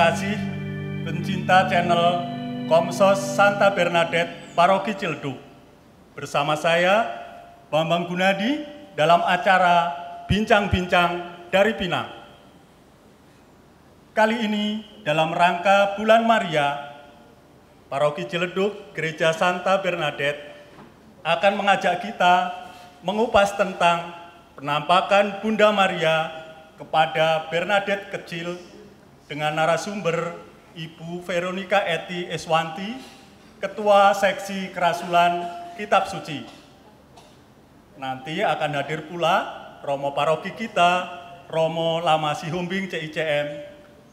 terkasih, pencinta channel Komsos Santa Bernadette Paroki Ciledug. Bersama saya, Bambang Gunadi, dalam acara Bincang-Bincang dari Pinang. Kali ini dalam rangka Bulan Maria, Paroki Ciledug Gereja Santa Bernadette akan mengajak kita mengupas tentang penampakan Bunda Maria kepada Bernadette kecil dengan narasumber Ibu Veronica Eti Eswanti, Ketua Seksi Kerasulan Kitab Suci. Nanti akan hadir pula Romo Paroki kita, Romo Lama Sihombing CICM,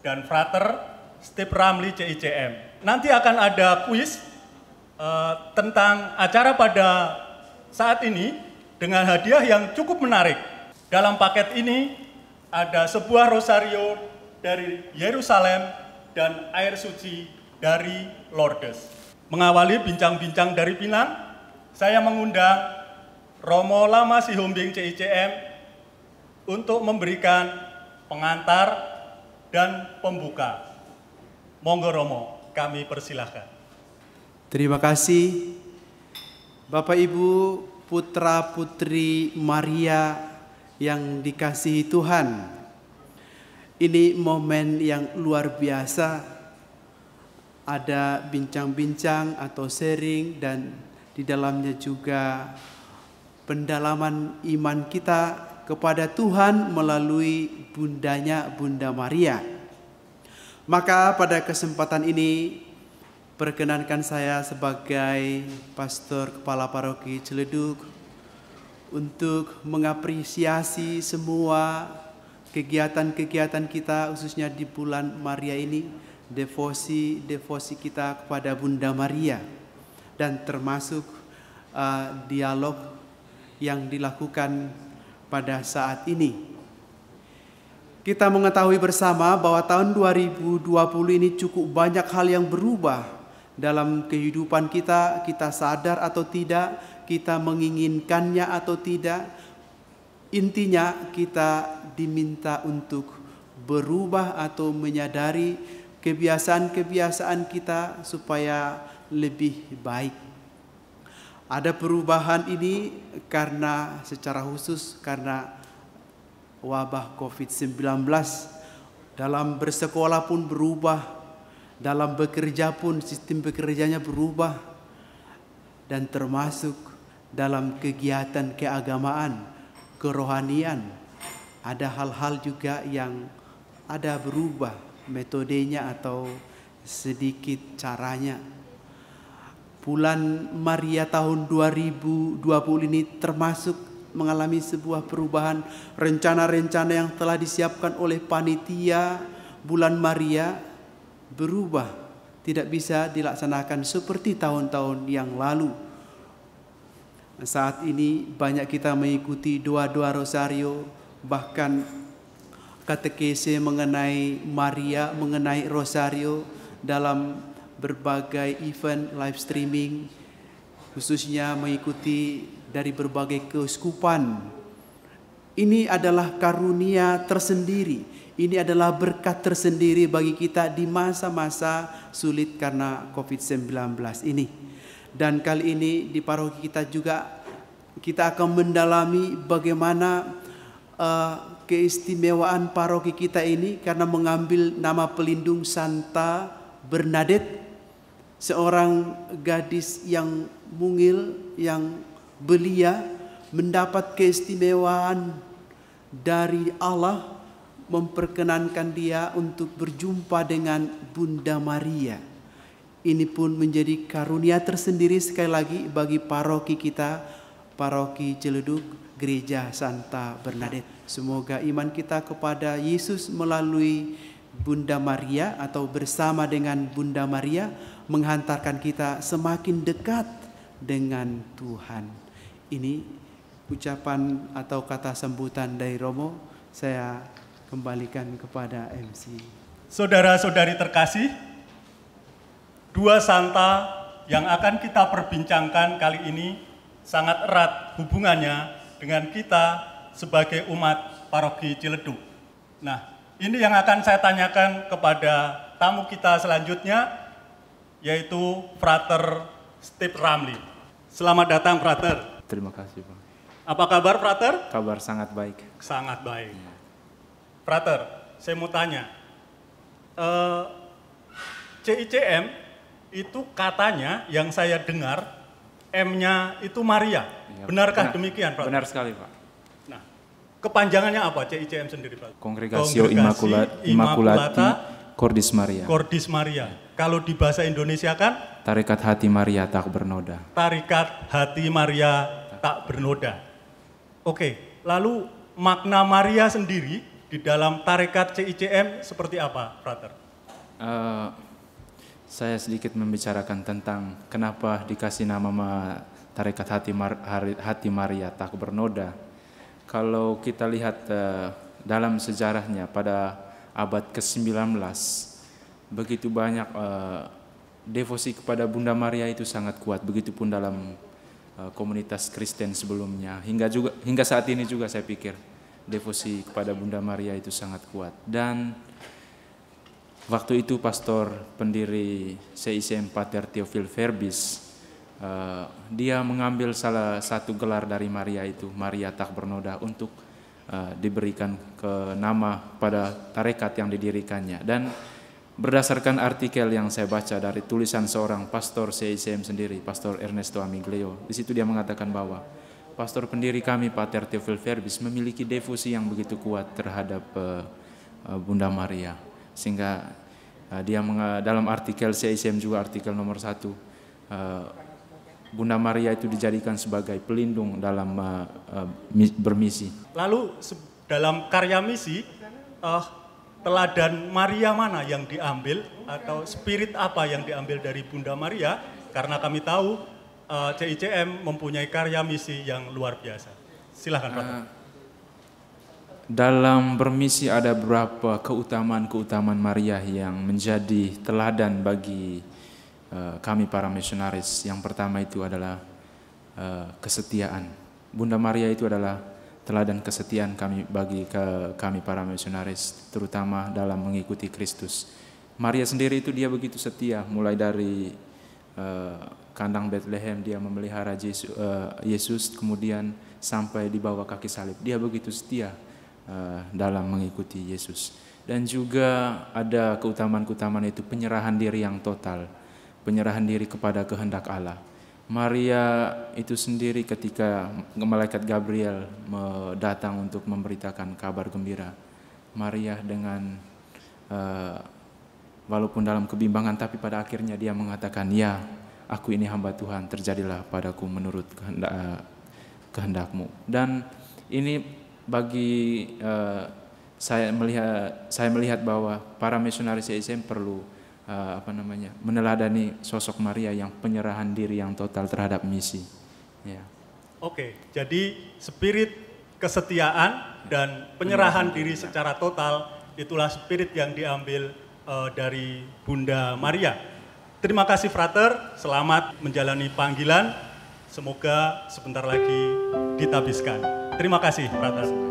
dan Frater Steve Ramli CICM. Nanti akan ada kuis tentang acara pada saat ini dengan hadiah yang cukup menarik. Dalam paket ini ada sebuah rosario dari Yerusalem dan air suci dari Lourdes. Mengawali bincang-bincang dari Pinang, saya mengundang Romo Lama Sihombing CICM untuk memberikan pengantar dan pembuka. Monggo Romo, kami persilahkan. Terima kasih Bapak Ibu, putra putri Maria yang dikasihi Tuhan. Ini momen yang luar biasa. Ada bincang-bincang atau sharing dan di dalamnya juga pendalaman iman kita kepada Tuhan melalui bundanya Bunda Maria. Maka pada kesempatan ini perkenankan saya sebagai Pastor Kepala Paroki Ciledug untuk mengapresiasi semua kegiatan-kegiatan kita khususnya di bulan Maria ini, devosi kita kepada Bunda Maria, dan termasuk dialog yang dilakukan pada saat ini. Kita mengetahui bersama bahwa tahun 2020 ini cukup banyak hal yang berubah dalam kehidupan kita sadar atau tidak, kita menginginkannya atau tidak. Intinya kita diminta untuk berubah atau menyadari kebiasaan-kebiasaan kita supaya lebih baik. Ada perubahan ini karena secara khusus karena wabah COVID-19. Dalam bersekolah pun berubah, dalam bekerja pun sistem bekerjanya berubah, dan termasuk dalam kegiatan keagamaan, kerohanian, ada hal-hal juga yang ada berubah metodenya atau sedikit caranya. Bulan Maria tahun 2020 ini termasuk mengalami sebuah perubahan. Rencana-rencana yang telah disiapkan oleh panitia bulan Maria berubah, tidak bisa dilaksanakan seperti tahun-tahun yang lalu. Saat ini banyak kita mengikuti doa-doa rosario, bahkan katekese mengenai Maria, mengenai rosario dalam berbagai event live streaming, khususnya mengikuti dari berbagai keuskupan. Ini adalah karunia tersendiri, ini adalah berkat tersendiri bagi kita di masa-masa sulit karena COVID-19 ini. Dan kali ini di paroki kita juga kita akan mendalami bagaimana keistimewaan paroki kita ini karena mengambil nama pelindung Santa Bernadette, seorang gadis yang mungil, yang belia, mendapat keistimewaan dari Allah, memperkenankan dia untuk berjumpa dengan Bunda Maria. Ini pun menjadi karunia tersendiri sekali lagi bagi paroki kita, Paroki Ciledug Gereja Santa Bernadette. Semoga iman kita kepada Yesus melalui Bunda Maria atau bersama dengan Bunda Maria menghantarkan kita semakin dekat dengan Tuhan. Ini ucapan atau kata sambutan dari Romo, saya kembalikan kepada MC. Saudara-saudari terkasih, dua santa yang akan kita perbincangkan kali ini sangat erat hubungannya dengan kita sebagai umat Paroki Ciledug. Nah, Ini yang akan saya tanyakan kepada tamu kita selanjutnya, yaitu Frater Steve Ramli. Selamat datang, Frater. Terima kasih, Pak. Apa kabar, Frater? Kabar sangat baik. Sangat baik. Frater, saya mau tanya, CICM itu katanya yang saya dengar M-nya itu Maria. Ya, Benarkah demikian, Frater? Benar sekali, Pak. Nah, kepanjangannya apa CICM sendiri, Pak? Congregatio Immaculati Cordis Maria. Cordis Maria. Kalau di bahasa Indonesia kan? Tarekat Hati Maria Tak Bernoda. Tarekat Hati Maria Tak Bernoda. Oke, lalu makna Maria sendiri di dalam tarekat CICM seperti apa, Frater? Saya sedikit membicarakan tentang kenapa dikasih nama Tarekat Hati Maria Tak Bernoda. Kalau kita lihat dalam sejarahnya pada abad ke-19, begitu banyak devosi kepada Bunda Maria itu sangat kuat. Begitupun dalam komunitas Kristen sebelumnya. Hingga saat ini juga saya pikir devosi kepada Bunda Maria itu sangat kuat. Dan waktu itu pastor pendiri CICM Pater Theophil Verbis, dia mengambil salah satu gelar dari Maria itu, Maria Tak Bernoda, untuk diberikan ke nama pada tarekat yang didirikannya. Dan berdasarkan artikel yang saya baca dari tulisan seorang pastor CICM sendiri, Pastor Ernesto Amiglio, di situ dia mengatakan bahwa pastor pendiri kami, Pater Theophil Verbis, memiliki devosi yang begitu kuat terhadap Bunda Maria. Sehingga dia dalam artikel CICM juga artikel nomor 1, Bunda Maria itu dijadikan sebagai pelindung dalam bermisi. Lalu dalam karya misi, teladan Maria mana yang diambil atau spirit apa yang diambil dari Bunda Maria? Karena kami tahu CICM mempunyai karya misi yang luar biasa. Silahkan, Pak. Dalam bermisi ada beberapa keutamaan-keutamaan Maria yang menjadi teladan bagi kami para misionaris. Yang pertama itu adalah kesetiaan. Bunda Maria itu adalah teladan kesetiaan kami para misionaris, terutama dalam mengikuti Kristus. Maria sendiri itu dia begitu setia, mulai dari kandang Bethlehem dia memelihara Yesus, kemudian sampai di bawah kaki salib. Dia begitu setia dalam mengikuti Yesus. Dan juga ada keutamaan-keutamaan itu penyerahan diri yang total, penyerahan diri kepada kehendak Allah. Maria itu sendiri ketika malaikat Gabriel datang untuk memberitakan kabar gembira, Maria dengan walaupun dalam kebimbangan, tapi pada akhirnya dia mengatakan, ya, aku ini hamba Tuhan, terjadilah padaku menurut kehendakmu. Dan ini bagi saya melihat bahwa para misionaris CICM perlu meneladani sosok Maria yang penyerahan diri yang total terhadap misi. Ya. Oke, jadi spirit kesetiaan dan penyerahan diri secara total itulah spirit yang diambil dari Bunda Maria. Terima kasih, Frater. Selamat menjalani panggilan. Semoga sebentar lagi ditabiskan. Terima kasih, Frater.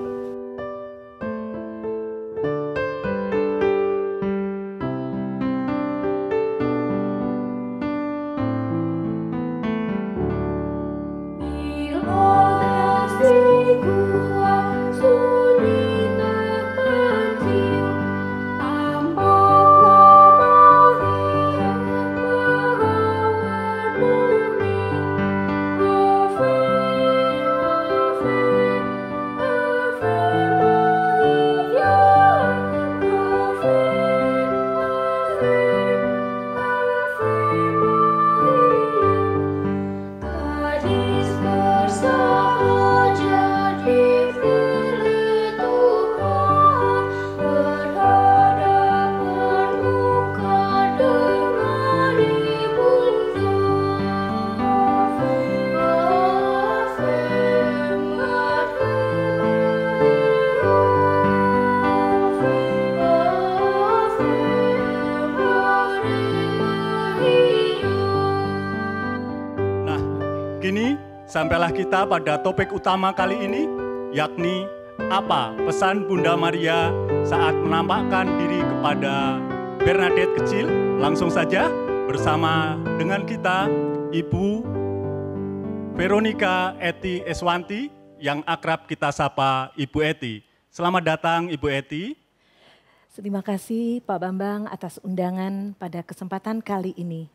Sampailah kita pada topik utama kali ini, yakni apa pesan Bunda Maria saat menampakkan diri kepada Bernadette kecil. Langsung saja bersama dengan kita Ibu Veronica Eti Eswanti yang akrab kita sapa Ibu Eti. Selamat datang Ibu Eti. Terima kasih Pak Bambang atas undangan pada kesempatan kali ini.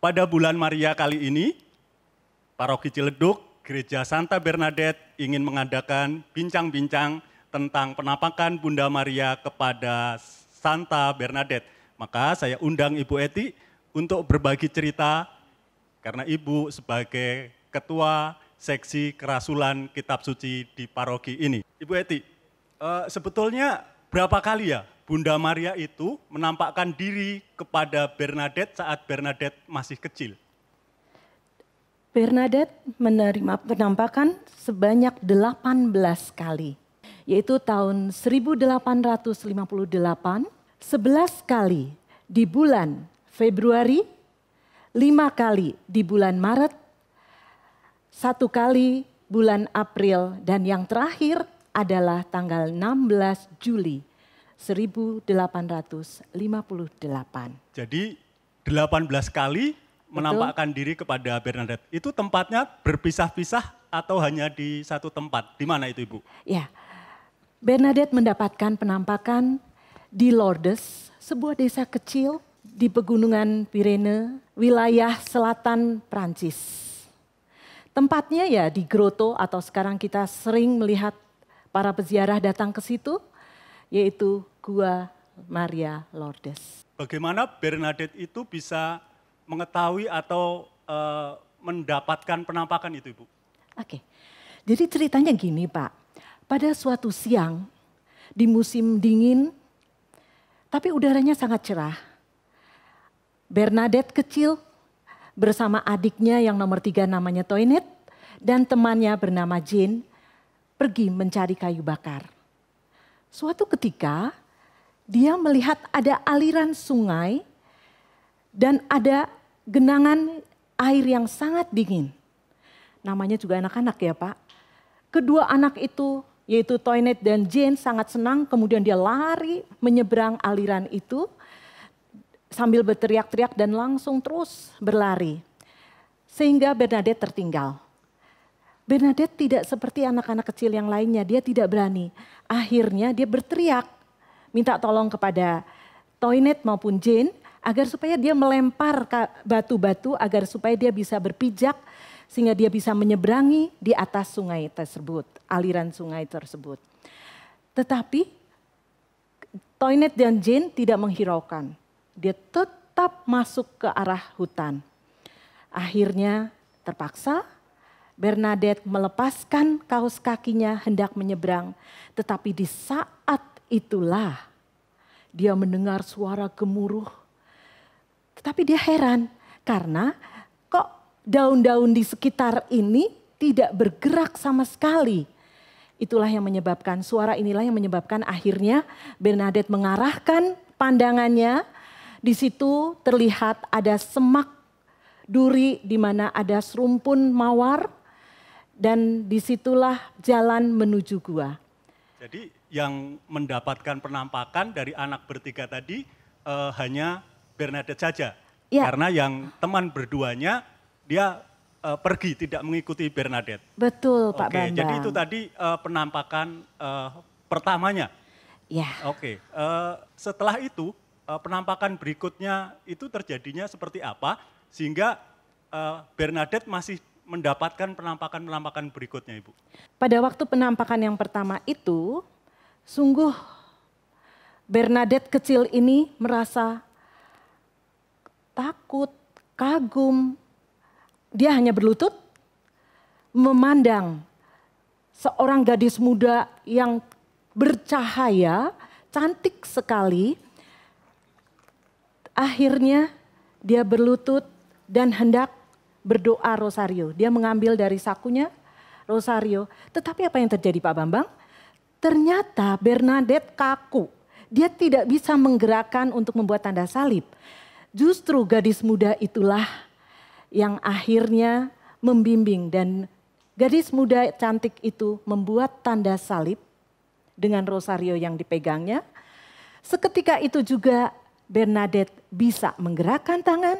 Pada bulan Maria kali ini, Paroki Ciledug, Gereja Santa Bernadette ingin mengadakan bincang-bincang tentang penampakan Bunda Maria kepada Santa Bernadette. Maka saya undang Ibu Eti untuk berbagi cerita karena Ibu sebagai Ketua Seksi Kerasulan Kitab Suci di paroki ini. Ibu Eti, sebetulnya berapa kali ya Bunda Maria itu menampakkan diri kepada Bernadette saat Bernadette masih kecil? Bernadette menerima penampakan sebanyak 18 kali, yaitu tahun 1858, 11 kali di bulan Februari, 5 kali di bulan Maret, 1 kali bulan April, dan yang terakhir adalah tanggal 16 Juli 1858. Jadi 18 kali menampakkan diri kepada Bernadette. Itu tempatnya berpisah-pisah atau hanya di satu tempat? Di mana itu Ibu? Ya, Bernadette mendapatkan penampakan di Lourdes, sebuah desa kecil di pegunungan Pirene, wilayah selatan Prancis. Tempatnya ya di Grotto atau sekarang kita sering melihat para peziarah datang ke situ, yaitu Gua Maria Lourdes. Bagaimana Bernadette itu bisa mengetahui atau mendapatkan penampakan itu Ibu? Oke, jadi ceritanya gini Pak, pada suatu siang di musim dingin, tapi udaranya sangat cerah. Bernadette kecil bersama adiknya yang nomor 3 namanya Toinette dan temannya bernama Jane pergi mencari kayu bakar. Suatu ketika dia melihat ada aliran sungai dan ada genangan air yang sangat dingin. Namanya juga anak-anak ya Pak. Kedua anak itu yaitu Toinette dan Jane sangat senang, kemudian dia lari menyeberang aliran itu sambil berteriak-teriak dan langsung terus berlari. Sehingga Bernadette tertinggal. Bernadette tidak seperti anak-anak kecil yang lainnya, dia tidak berani. Akhirnya dia berteriak, minta tolong kepada Toinette maupun Jane agar supaya dia melempar batu-batu agar supaya dia bisa berpijak sehingga dia bisa menyeberangi di atas sungai tersebut, aliran sungai tersebut. Tetapi Toinette dan Jane tidak menghiraukan. Dia tetap masuk ke arah hutan. Akhirnya terpaksa Bernadette melepaskan kaos kakinya hendak menyeberang. Tetapi di saat itulah dia mendengar suara gemuruh. Tetapi dia heran karena kok daun-daun di sekitar ini tidak bergerak sama sekali. Itulah yang menyebabkan, suara inilah yang menyebabkan akhirnya Bernadette mengarahkan pandangannya. Di situ terlihat ada semak duri di mana ada serumpun mawar dan disitulah jalan menuju gua. Jadi yang mendapatkan penampakan dari anak bertiga tadi hanya Bernadette saja. Ya. Karena yang teman berduanya dia pergi tidak mengikuti Bernadette. Betul Pak Oke, Bambang. jadi itu tadi penampakan pertamanya. Ya. Oke, setelah itu penampakan berikutnya itu terjadinya seperti apa sehingga Bernadette masih mendapatkan penampakan-penampakan berikutnya Ibu? Pada waktu penampakan yang pertama itu, sungguh Bernadette kecil ini merasa takut, kagum. Dia hanya berlutut, memandang seorang gadis muda yang bercahaya, cantik sekali. Akhirnya dia berlutut dan hendak berdoa rosario. Dia mengambil dari sakunya rosario. Tetapi apa yang terjadi Pak Bambang? Ternyata Bernadette kaku. Dia tidak bisa menggerakkan untuk membuat tanda salib. Justru gadis muda itulah yang akhirnya membimbing dan gadis muda cantik itu membuat tanda salib dengan rosario yang dipegangnya. Seketika itu juga Bernadette bisa menggerakkan tangan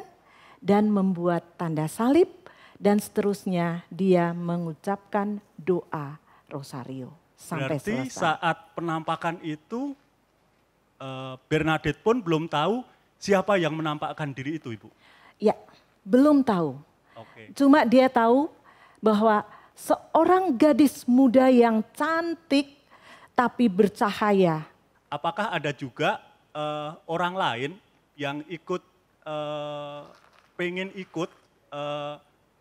dan membuat tanda salib dan seterusnya dia mengucapkan doa rosario sampai Berarti selesai. saat penampakan itu Bernadette pun belum tahu siapa yang menampakkan diri itu, Ibu? Ya, belum tahu. Oke. Cuma dia tahu bahwa seorang gadis muda yang cantik tapi bercahaya. Apakah ada juga orang lain yang ikut, pengen ikut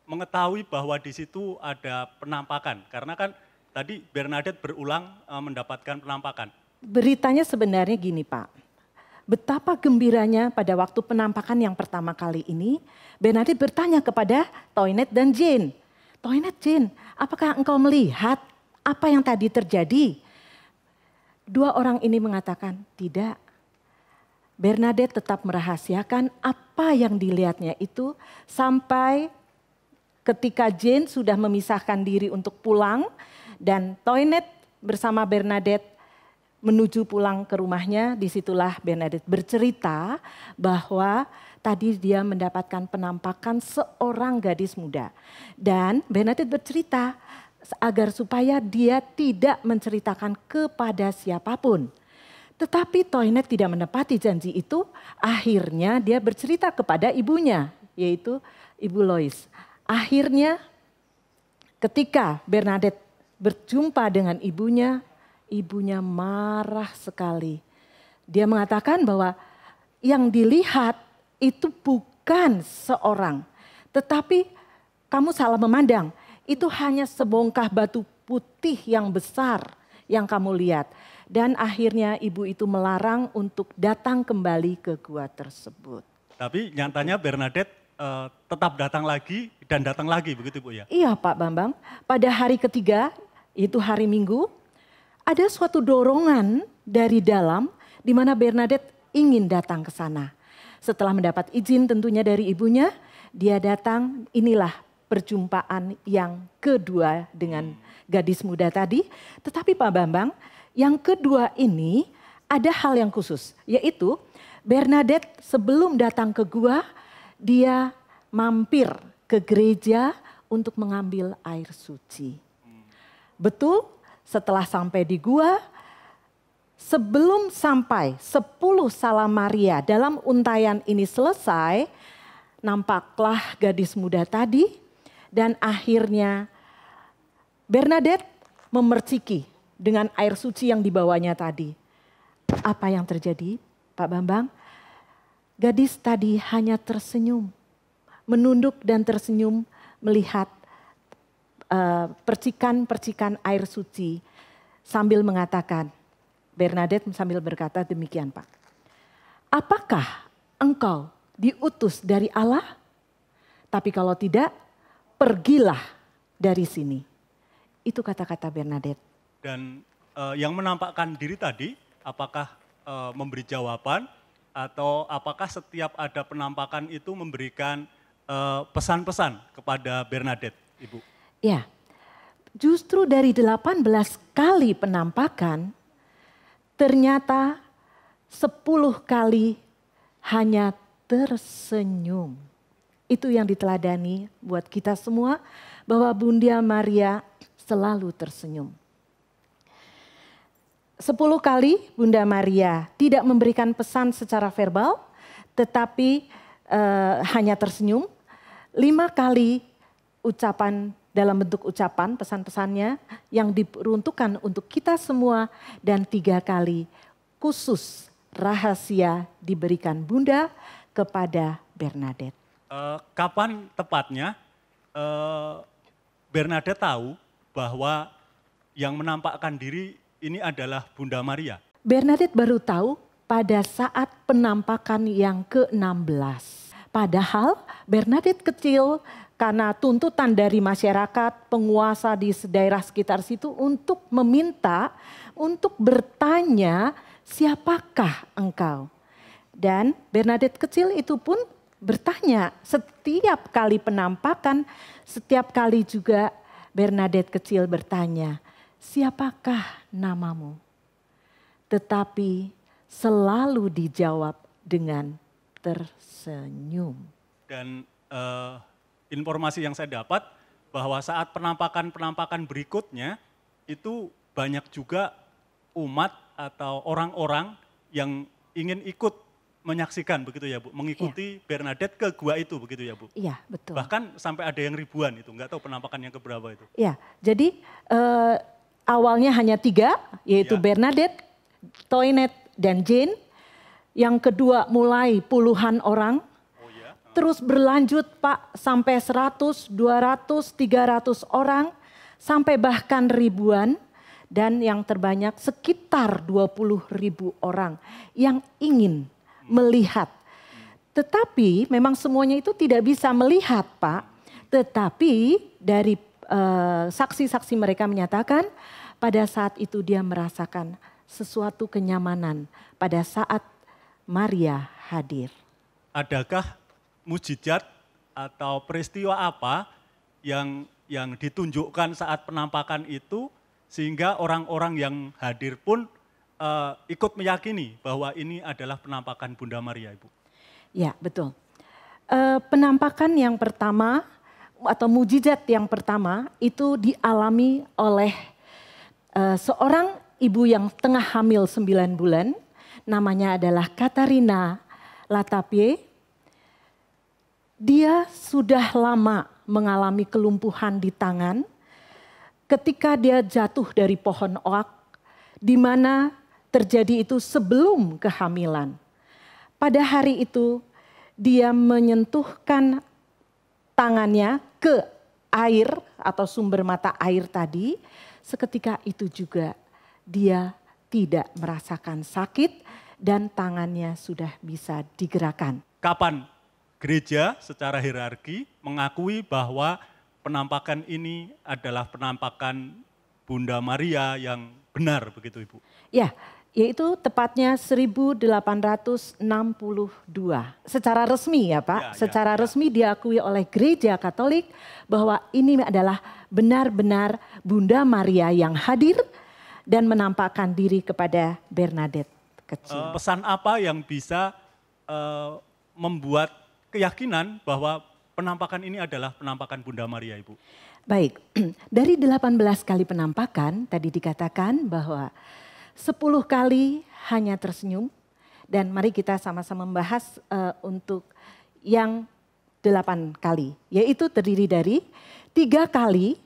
mengetahui bahwa di situ ada penampakan? Karena kan tadi Bernadette berulang mendapatkan penampakan. Beritanya sebenarnya gini Pak, betapa gembiranya pada waktu penampakan yang pertama kali ini, Bernadette bertanya kepada Toinette dan Jane. Toinette, Jane, apakah engkau melihat apa yang tadi terjadi? Dua orang ini mengatakan, tidak. Bernadette tetap merahasiakan apa yang dilihatnya itu sampai ketika Jane sudah memisahkan diri untuk pulang dan Toinette bersama Bernadette menuju pulang ke rumahnya, disitulah Bernadette bercerita bahwa tadi dia mendapatkan penampakan seorang gadis muda. Dan Bernadette bercerita agar supaya dia tidak menceritakan kepada siapapun. Tetapi Toinette tidak menepati janji itu, akhirnya dia bercerita kepada ibunya, yaitu Ibu Lois. Akhirnya ketika Bernadette berjumpa dengan ibunya, ibunya marah sekali. Dia mengatakan bahwa yang dilihat itu bukan seorang, tetapi kamu salah memandang. Itu hanya sebongkah batu putih yang besar yang kamu lihat. Dan akhirnya ibu itu melarang untuk datang kembali ke gua tersebut. Tapi nyatanya Bernadette tetap datang lagi dan datang lagi, begitu Bu ya? Iya Pak Bambang, pada hari ketiga, itu hari Minggu, ada suatu dorongan dari dalam di mana Bernadette ingin datang ke sana. Setelah mendapat izin tentunya dari ibunya, dia datang, inilah perjumpaan yang kedua dengan gadis muda tadi. Tetapi Pak Bambang, yang kedua ini ada hal yang khusus, yaitu Bernadette sebelum datang ke gua, dia mampir ke gereja untuk mengambil air suci. Betul, setelah sampai di gua, sebelum sampai 10 Salam Maria dalam untayan ini selesai, nampaklah gadis muda tadi dan akhirnya Bernadette memerciki dengan air suci yang dibawanya tadi. Apa yang terjadi, Pak Bambang? Gadis tadi hanya tersenyum, menunduk dan tersenyum melihat percikan-percikan air suci sambil mengatakan, Bernadette sambil berkata demikian Pak. Apakah engkau diutus dari Allah? Tapi kalau tidak, pergilah dari sini. Itu kata-kata Bernadette. Dan yang menampakkan diri tadi, apakah memberi jawaban atau apakah setiap ada penampakan itu memberikan pesan-pesan kepada Bernadette, Ibu? Ya, justru dari 18 kali penampakan, ternyata 10 kali hanya tersenyum. Itu yang diteladani buat kita semua, bahwa Bunda Maria selalu tersenyum. 10 kali Bunda Maria tidak memberikan pesan secara verbal, tetapi hanya tersenyum. 5 kali ucapan dalam bentuk ucapan, pesan-pesannya yang diperuntukkan untuk kita semua, dan 3 kali khusus rahasia diberikan Bunda kepada Bernadette. Kapan tepatnya Bernadette tahu bahwa yang menampakkan diri ini adalah Bunda Maria? Bernadette baru tahu pada saat penampakan yang ke-16. Padahal Bernadette kecil, karena tuntutan dari masyarakat, penguasa di daerah sekitar situ untuk meminta, untuk bertanya, siapakah engkau? Dan Bernadette kecil itu pun bertanya setiap kali penampakan, setiap kali juga Bernadette kecil bertanya, siapakah namamu? tetapi selalu dijawab dengan tersenyum. Dan informasi yang saya dapat bahwa saat penampakan-penampakan berikutnya itu banyak juga umat atau orang-orang yang ingin ikut menyaksikan begitu ya Bu, mengikuti Bernadette ke gua itu begitu ya Bu. Iya, betul. Bahkan sampai ada yang ribuan itu, nggak tahu penampakan yang keberapa itu. Ya, jadi awalnya hanya 3, yaitu Ya. Bernadette, Toinette, dan Jane. Yang kedua mulai puluhan orang, Oh ya. terus berlanjut Pak sampai 100, 200, 300 orang, sampai bahkan ribuan. Dan yang terbanyak sekitar 20.000 orang yang ingin melihat. Tetapi memang semuanya itu tidak bisa melihat Pak. Tetapi dari saksi-saksi mereka menyatakan pada saat itu dia merasakan sesuatu kenyamanan pada saat Maria hadir. Adakah mujizat atau peristiwa apa yang ditunjukkan saat penampakan itu sehingga orang-orang yang hadir pun ikut meyakini bahwa ini adalah penampakan Bunda Maria, Ibu? Ya, betul. Penampakan yang pertama atau mujizat yang pertama itu dialami oleh seorang ibu yang tengah hamil 9 bulan. Namanya adalah Katarina Latapie. Dia sudah lama mengalami kelumpuhan di tangan. Ketika dia jatuh dari pohon oak, di mana terjadi itu sebelum kehamilan. Pada hari itu dia menyentuhkan tangannya ke air atau sumber mata air tadi. Seketika itu juga dia tidak merasakan sakit dan tangannya sudah bisa digerakkan. Kapan gereja secara hierarki mengakui bahwa penampakan ini adalah penampakan Bunda Maria yang benar begitu Ibu? Ya, yaitu tepatnya 1862. Secara resmi ya Pak, secara resmi diakui oleh gereja Katolik bahwa ini adalah benar-benar Bunda Maria yang hadir dan menampakkan diri kepada Bernadette kecil. Pesan apa yang bisa membuat keyakinan bahwa penampakan ini adalah penampakan Bunda Maria, Ibu? Baik, dari 18 kali penampakan tadi dikatakan bahwa 10 kali hanya tersenyum. Dan mari kita sama-sama membahas untuk yang 8 kali. Yaitu terdiri dari 3 kali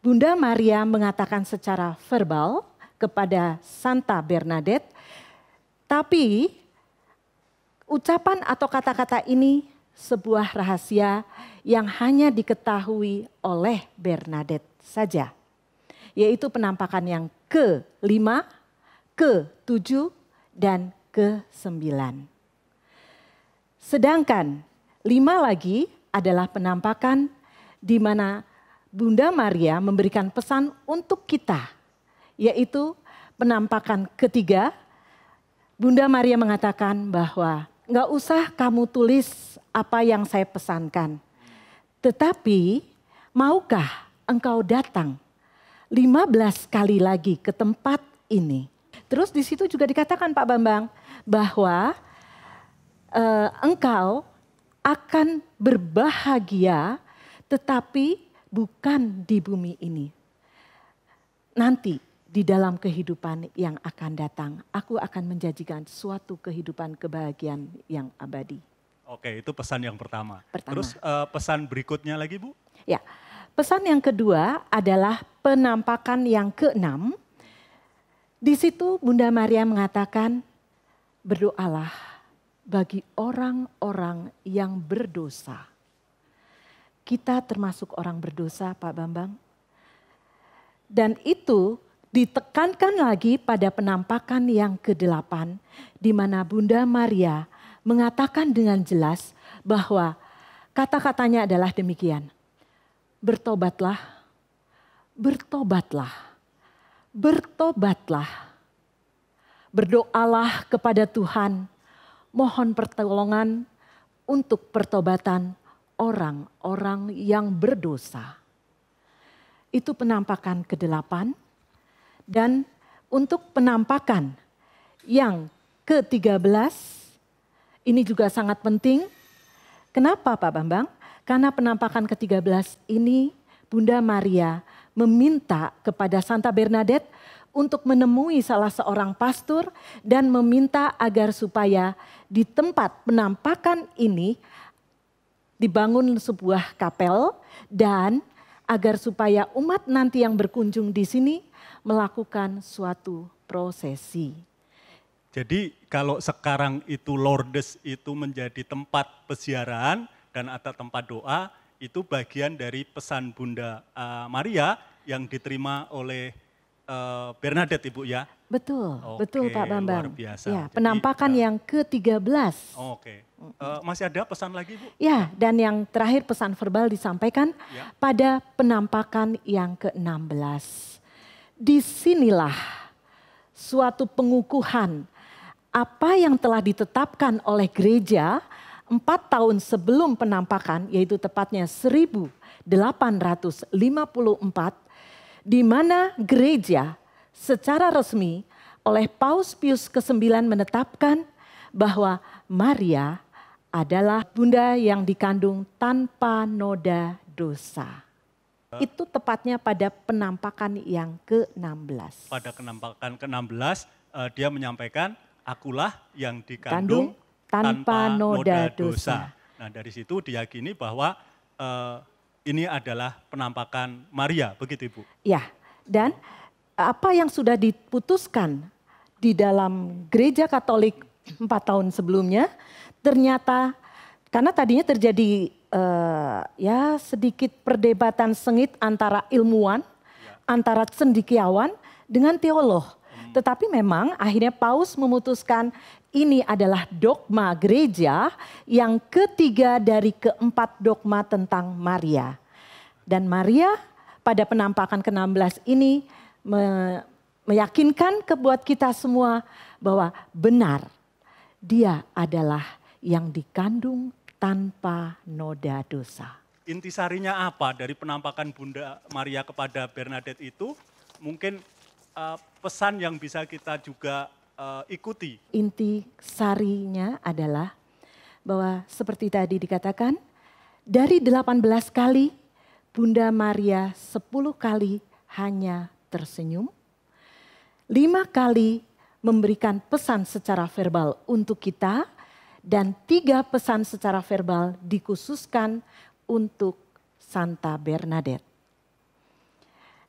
Bunda Maria mengatakan secara verbal kepada Santa Bernadette. Tapi ucapan atau kata-kata ini sebuah rahasia yang hanya diketahui oleh Bernadette saja. Yaitu penampakan yang ke-5, ke-7, dan ke-9. Sedangkan 5 lagi adalah penampakan di mana Bunda Maria memberikan pesan untuk kita. Yaitu penampakan ketiga, Bunda Maria mengatakan bahwa nggak usah kamu tulis apa yang saya pesankan. Tetapi maukah engkau datang 15 kali lagi ke tempat ini. Terus di situ juga dikatakan Pak Bambang bahwa engkau akan berbahagia tetapi bukan di bumi ini. Nanti di dalam kehidupan yang akan datang, aku akan menjanjikan suatu kehidupan kebahagiaan yang abadi. Oke, itu pesan yang pertama. Pertama. Terus pesan berikutnya lagi Bu? Ya, pesan yang kedua adalah penampakan yang ke-6. Di situ Bunda Maria mengatakan, berdoalah bagi orang-orang yang berdosa. Kita termasuk orang berdosa Pak Bambang. Dan itu ditekankan lagi pada penampakan yang ke-8, di mana Bunda Maria mengatakan dengan jelas bahwa kata-katanya adalah demikian. Bertobatlah, bertobatlah, bertobatlah. Berdoalah kepada Tuhan, mohon pertolongan untuk pertobatan orang-orang yang berdosa. Itu penampakan ke-8. Dan untuk penampakan yang ke-13 ini juga sangat penting. Kenapa Pak Bambang? Karena penampakan ke-13 ini Bunda Maria meminta kepada Santa Bernadette untuk menemui salah seorang pastor dan meminta agar supaya di tempat penampakan ini dibangun sebuah kapel dan agar supaya umat nanti yang berkunjung di sini melakukan suatu prosesi. Jadi kalau sekarang itu Lourdes itu menjadi tempat peziarahan dan atau tempat doa, itu bagian dari pesan Bunda Maria yang diterima oleh Bernadette Ibu ya? Betul, Oke, betul Pak Bambang. luar biasa. Ya, Jadi, penampakan yang ke-13. Oke, masih ada pesan lagi Bu? Ya, dan yang terakhir pesan verbal disampaikan Ya. pada penampakan yang ke-16. Disinilah suatu pengukuhan apa yang telah ditetapkan oleh gereja 4 tahun sebelum penampakan, yaitu tepatnya 1854, di mana gereja secara resmi oleh Paus Pius ke-9 menetapkan bahwa Maria adalah bunda yang dikandung tanpa noda dosa. Itu tepatnya pada penampakan yang ke-16. Pada penampakan ke-16 dia menyampaikan, akulah yang dikandung tanpa noda dosa. Nah dari situ diyakini bahwa ini adalah penampakan Maria, begitu Ibu? Ya, dan apa yang sudah diputuskan di dalam gereja Katolik 4 tahun sebelumnya, ternyata karena tadinya terjadi ya sedikit perdebatan sengit antara ilmuwan, antara cendekiawan dengan teolog. Tetapi memang akhirnya Paus memutuskan ini adalah dogma gereja yang ketiga dari keempat dogma tentang Maria. Dan Maria pada penampakan ke-16 ini meyakinkan kebuat kita semua bahwa benar dia adalah yang dikandung tanpa noda dosa. Intisarinya apa dari penampakan Bunda Maria kepada Bernadette itu? Mungkin pesan yang bisa kita juga ikuti. Inti sarinya adalah bahwa seperti tadi dikatakan, dari 18 kali Bunda Maria 10 kali hanya tersenyum, 5 kali memberikan pesan secara verbal untuk kita, dan 3 pesan secara verbal dikhususkan untuk Santa Bernadette.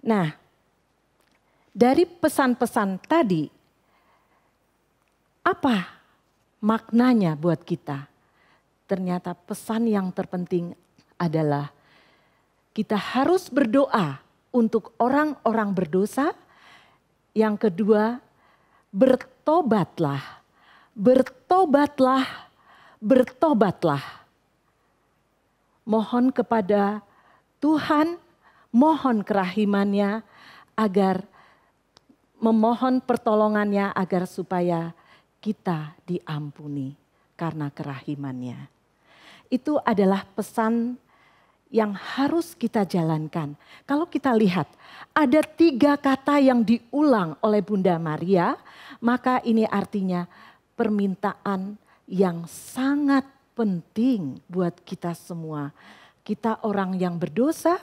Nah, dari pesan-pesan tadi, apa maknanya buat kita? Ternyata pesan yang terpenting adalah kita harus berdoa untuk orang-orang berdosa. Yang kedua, bertobatlah, bertobatlah, bertobatlah. Mohon kepada Tuhan, mohon kerahimannya agar memohon pertolongannya agar supaya kita diampuni karena kerahimannya. Itu adalah pesan yang harus kita jalankan. Kalau kita lihat ada 3 kata yang diulang oleh Bunda Maria, maka ini artinya permintaan yang sangat penting buat kita semua. Kita orang yang berdosa,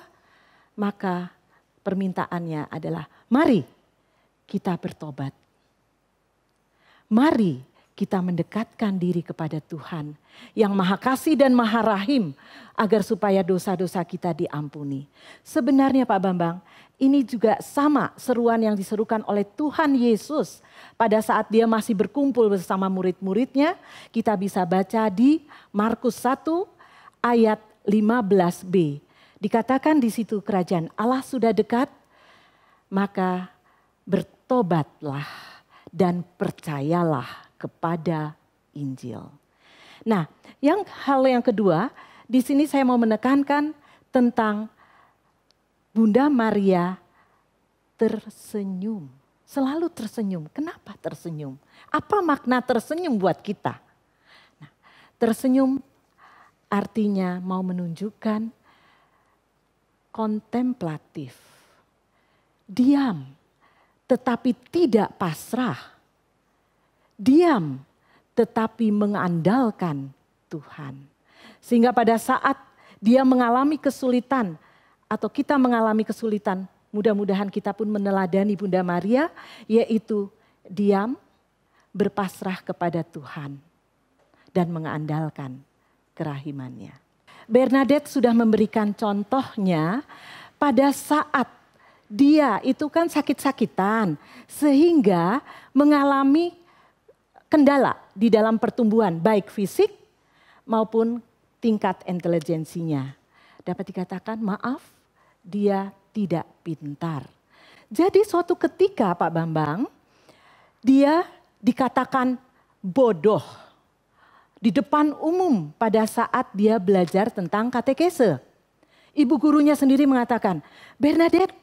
maka permintaannya adalah mari kita bertobat. Mari kita mendekatkan diri kepada Tuhan yang Maha Kasih dan Maha Rahim agar supaya dosa-dosa kita diampuni. Sebenarnya Pak Bambang, ini juga sama seruan yang diserukan oleh Tuhan Yesus pada saat dia masih berkumpul bersama murid-muridnya. Kita bisa baca di Markus 1 ayat 15b. Dikatakan di situ kerajaan Allah sudah dekat, maka bertobatlah dan percayalah kepada Injil. Nah, hal yang kedua, di sini saya mau menekankan tentang Bunda Maria tersenyum. Selalu tersenyum. Kenapa tersenyum? Apa makna tersenyum buat kita? Nah, tersenyum artinya mau menunjukkan kontemplatif. Diam, tetapi tidak pasrah. diam tetapi mengandalkan Tuhan. Sehingga pada saat dia mengalami kesulitan atau kita mengalami kesulitan, mudah-mudahan kita pun meneladani Bunda Maria, yaitu diam, berpasrah kepada Tuhan dan mengandalkan kerahimannya. Bernadette sudah memberikan contohnya pada saat dia itu kan sakit-sakitan sehingga mengalami kendala di dalam pertumbuhan baik fisik maupun tingkat intelijensinya. Dapat dikatakan maaf, dia tidak pintar. Jadi suatu ketika Pak Bambang, dia dikatakan bodoh di depan umum pada saat dia belajar tentang katekese. Ibu gurunya sendiri mengatakan, Bernadette,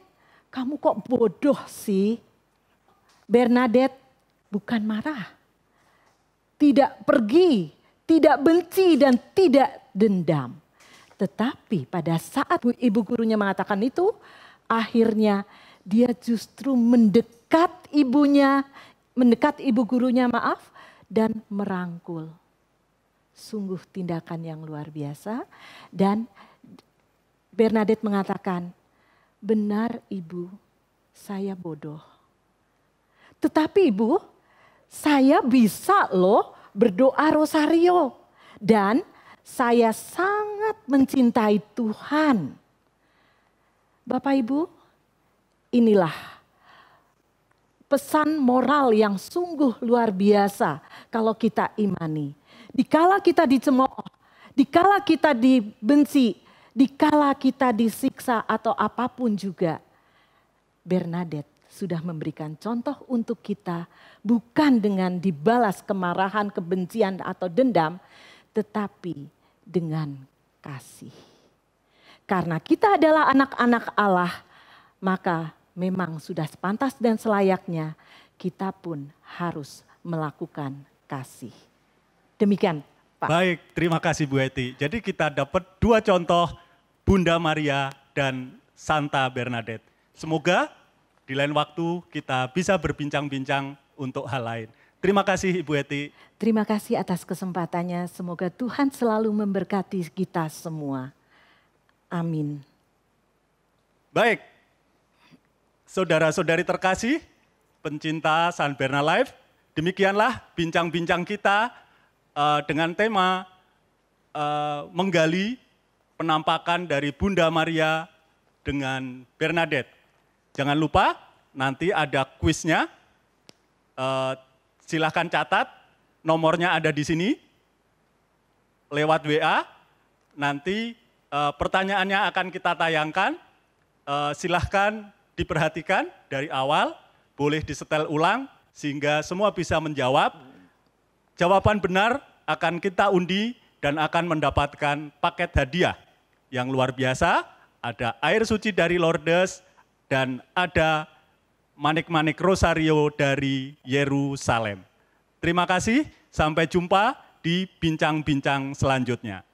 kamu kok bodoh sih? Bernadette bukan marah, tidak pergi, tidak benci dan tidak dendam. Tetapi pada saat ibu gurunya mengatakan itu, akhirnya dia justru mendekat ibu gurunya dan merangkul. Sungguh tindakan yang luar biasa. Dan Bernadette mengatakan, benar ibu, saya bodoh. Tetapi ibu, saya bisa loh berdoa rosario. Dan saya sangat mencintai Tuhan. Bapak Ibu, inilah pesan moral yang sungguh luar biasa kalau kita imani. Dikala kita dicemooh, dikala kita dibenci, dikala kita disiksa atau apapun juga, Bernadette sudah memberikan contoh untuk kita, bukan dengan dibalas kemarahan, kebencian atau dendam, tetapi dengan kasih. Karena kita adalah anak-anak Allah, maka memang sudah sepantas dan selayaknya kita pun harus melakukan kasih. Demikian Pak. Baik, terima kasih Bu Eti. Jadi kita dapat dua contoh Bunda Maria dan Santa Bernadette. Semoga di lain waktu kita bisa berbincang-bincang untuk hal lain. Terima kasih Ibu Eti. Terima kasih atas kesempatannya. Semoga Tuhan selalu memberkati kita semua. Amin. Baik, saudara-saudari terkasih, pencinta San Berna Live, demikianlah bincang-bincang kita dengan tema menggali penampakan dari Bunda Maria dengan Bernadette. Jangan lupa nanti ada kuisnya, silahkan catat, nomornya ada di sini, lewat WA, nanti pertanyaannya akan kita tayangkan, silahkan diperhatikan dari awal, boleh disetel ulang sehingga semua bisa menjawab. Jawaban benar akan kita undi dan akan mendapatkan paket hadiah yang luar biasa. Ada air suci dari Lourdes dan ada manik-manik rosario dari Yerusalem. Terima kasih, sampai jumpa di bincang-bincang selanjutnya.